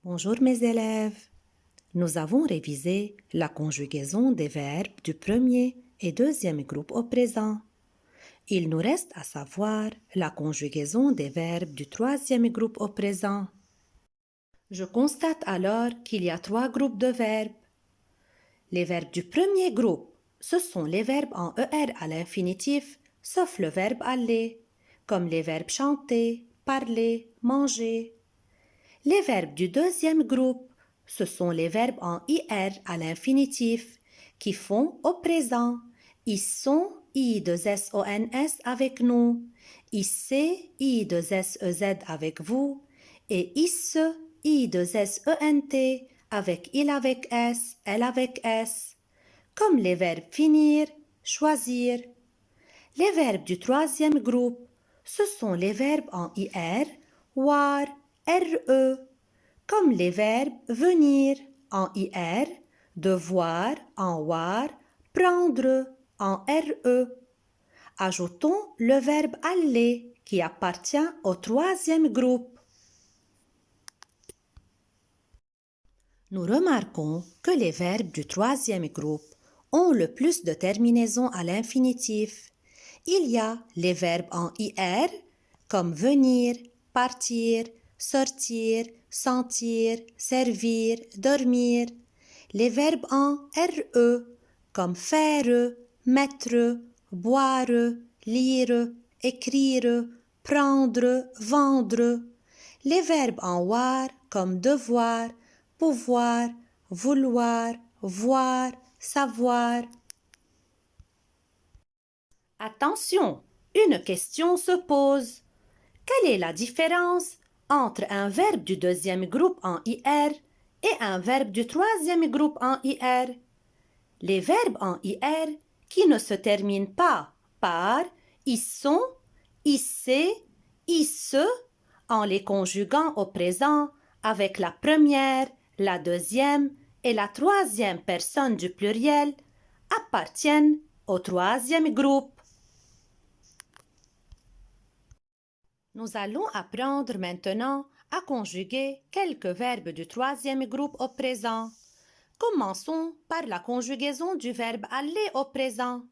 Bonjour mes élèves. Nous avons révisé la conjugaison des verbes du premier et deuxième groupe au présent. Il nous reste à savoir la conjugaison des verbes du troisième groupe au présent. Je constate alors qu'il y a 3 groupes de verbes. Les verbes du premier groupe, ce sont les verbes en ER à l'infinitif, sauf le verbe aller, comme les verbes chanter, parler, manger. Les verbes du deuxième groupe, ce sont les verbes en IR à l'infinitif qui font au présent. Ils sont I2SONS avec nous, IC I2SEZ avec vous et ISE I2SENT avec il avec S, elle avec S. Comme les verbes finir, choisir. Les verbes du troisième groupe, ce sont les verbes en IR, voir, RE, comme les verbes venir en IR, devoir en WAR, prendre en RE. Ajoutons le verbe aller qui appartient au troisième groupe. Nous remarquons que les verbes du troisième groupe ont le plus de terminaisons à l'infinitif. Il y a les verbes en IR comme venir, partir, sortir, sentir, servir, dormir. Les verbes en RE comme faire, mettre, boire, lire, écrire, prendre, vendre. Les verbes en WAR comme devoir, pouvoir, vouloir, voir, savoir. Attention, une question se pose. Quelle est la différence entre un verbe du deuxième groupe en IR et un verbe du troisième groupe en IR? Les verbes en IR qui ne se terminent pas par ils sont, isse, isse, en les conjuguant au présent avec la première, la deuxième et la troisième personne du pluriel, appartiennent au troisième groupe. Nous allons apprendre maintenant à conjuguer quelques verbes du troisième groupe au présent. Commençons par la conjugaison du verbe aller au présent.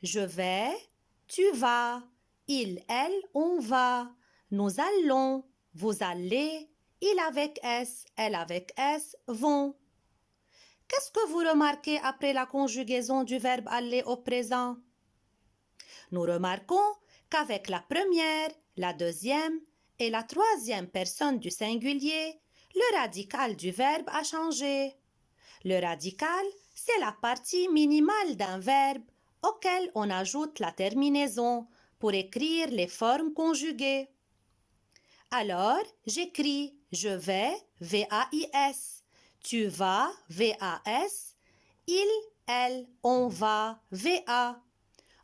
Je vais, tu vas, il, elle, on va, nous allons, vous allez, il avec S, elle avec S, vont. Qu'est-ce que vous remarquez après la conjugaison du verbe aller au présent? Nous remarquons qu'avec la première, la deuxième et la troisième personne du singulier, le radical du verbe a changé. Le radical, c'est la partie minimale d'un verbe auquel on ajoute la terminaison pour écrire les formes conjuguées. Alors, j'écris je vais, V-A-I-S, tu vas, V-A-S, il, elle, on va, V-A.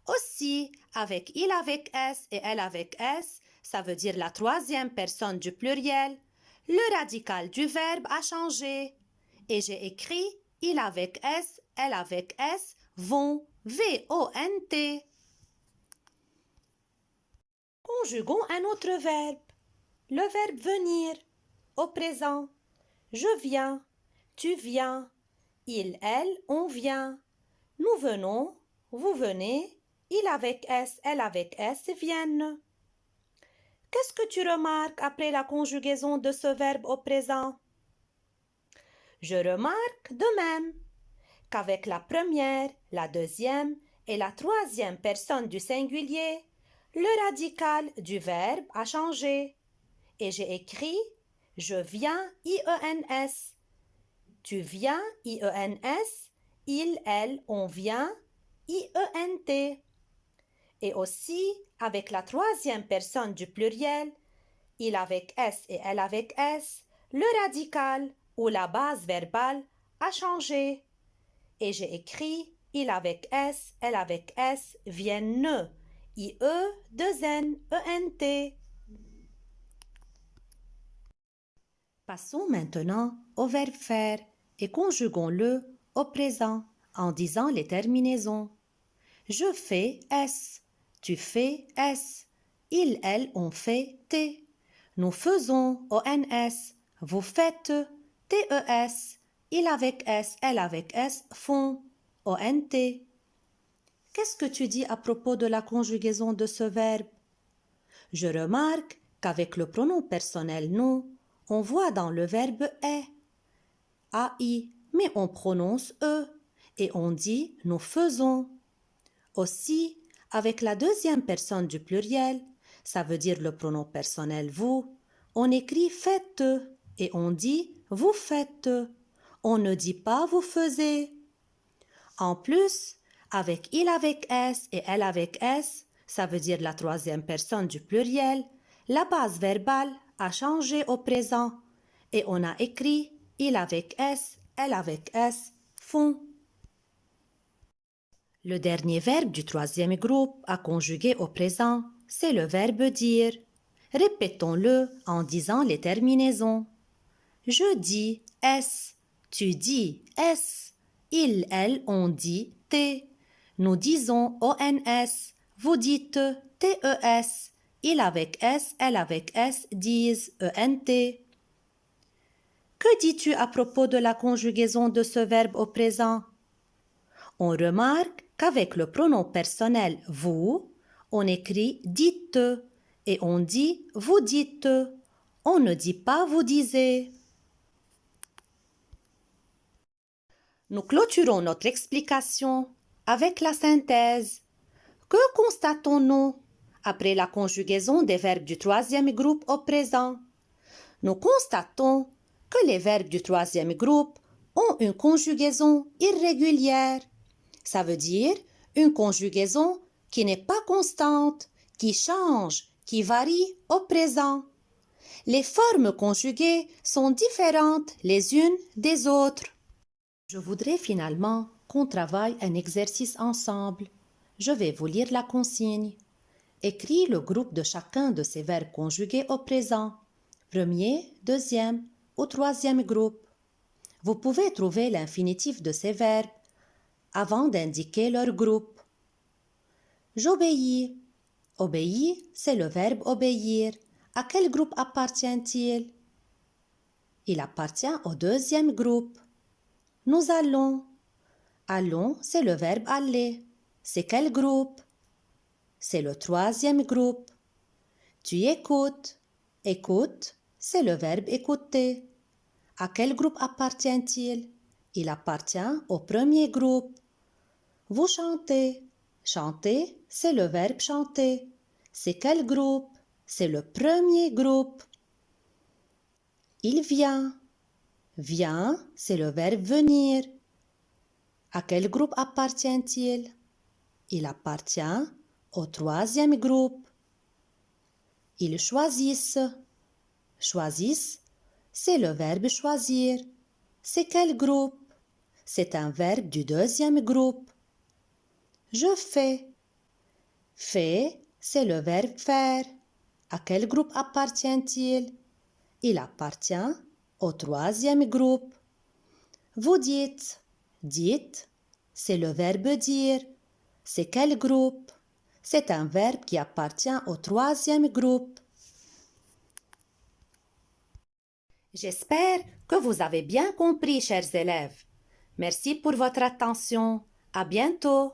Aussi, avec il avec S et elle avec S, ça veut dire la troisième personne du pluriel, le radical du verbe a changé. Et j'ai écrit il avec S, elle avec S, vont, V-O-N-T. Conjuguons un autre verbe. Le verbe venir, au présent. Je viens, tu viens, il, elle, on vient. Nous venons, vous venez, il avec S, elle avec S viennent. Qu'est-ce que tu remarques après la conjugaison de ce verbe au présent? Je remarque de même qu'avec la première, la deuxième et la troisième personne du singulier, le radical du verbe a changé. Et j'ai écrit je viens, I-E-N-S. Tu viens, I-E-N-S. Il, elle, on vient, I-E-N-T. Et aussi, avec la troisième personne du pluriel, il avec S et elle avec S, le radical ou la base verbale a changé. Et j'ai écrit il avec S, elle avec S viennent, I-E, 2-N, E-N-T. Passons maintenant au verbe faire et conjuguons-le au présent en disant les terminaisons. Je fais S, tu fais S, il, elle, on fait T. Nous faisons ONS, Vous faites, T-E-S. Il avec S, elle avec S, font, O-N-T. Qu'est-ce que tu dis à propos de la conjugaison de ce verbe? Je remarque qu'avec le pronom personnel nous, on voit dans le verbe est, AI, mais on prononce E et on dit nous faisons. Aussi, avec la deuxième personne du pluriel, ça veut dire le pronom personnel vous, on écrit faites et on dit vous faites. On ne dit pas vous faisiez. En plus, avec il avec S et elle avec S, ça veut dire la troisième personne du pluriel, la base verbale a changé au présent et on a écrit il avec S, elle avec S, font. Le dernier verbe du troisième groupe à conjuguer au présent, c'est le verbe dire. Répétons-le en disant les terminaisons. Je dis S, tu dis S, il, elle, on dit T. Nous disons ONS, vous dites TES, il avec S, elle avec S disent ENT. Que dis-tu à propos de la conjugaison de ce verbe au présent? On remarque qu'avec le pronom personnel vous, on écrit dites et on dit vous dites. On ne dit pas vous disiez. Nous clôturons notre explication avec la synthèse. Que constatons-nous après la conjugaison des verbes du troisième groupe au présent? Nous constatons que les verbes du troisième groupe ont une conjugaison irrégulière. Ça veut dire une conjugaison qui n'est pas constante, qui change, qui varie au présent. Les formes conjuguées sont différentes les unes des autres. Je voudrais finalement qu'on travaille un exercice ensemble. Je vais vous lire la consigne. Écris le groupe de chacun de ces verbes conjugués au présent. Premier, deuxième ou troisième groupe. Vous pouvez trouver l'infinitif de ces verbes avant d'indiquer leur groupe. J'obéis. Obéir, c'est le verbe obéir. À quel groupe appartient-il? Il appartient au deuxième groupe. Nous allons. Allons, c'est le verbe aller. C'est quel groupe? C'est le troisième groupe. Tu écoutes. Écoute, c'est le verbe écouter. À quel groupe appartient-il? Il appartient au premier groupe. Vous chantez. Chanter, c'est le verbe chanter. C'est quel groupe? C'est le premier groupe. Il vient. Vient, c'est le verbe venir. À quel groupe appartient-il? Il appartient au troisième groupe. Ils choisissent. Choisissent, c'est le verbe choisir. C'est quel groupe? C'est un verbe du deuxième groupe. Je fais. Fais, c'est le verbe faire. À quel groupe appartient-il? Il appartient au troisième groupe. Vous dites. Dites, c'est le verbe dire. C'est quel groupe? C'est un verbe qui appartient au troisième groupe. J'espère que vous avez bien compris, chers élèves. Merci pour votre attention. À bientôt.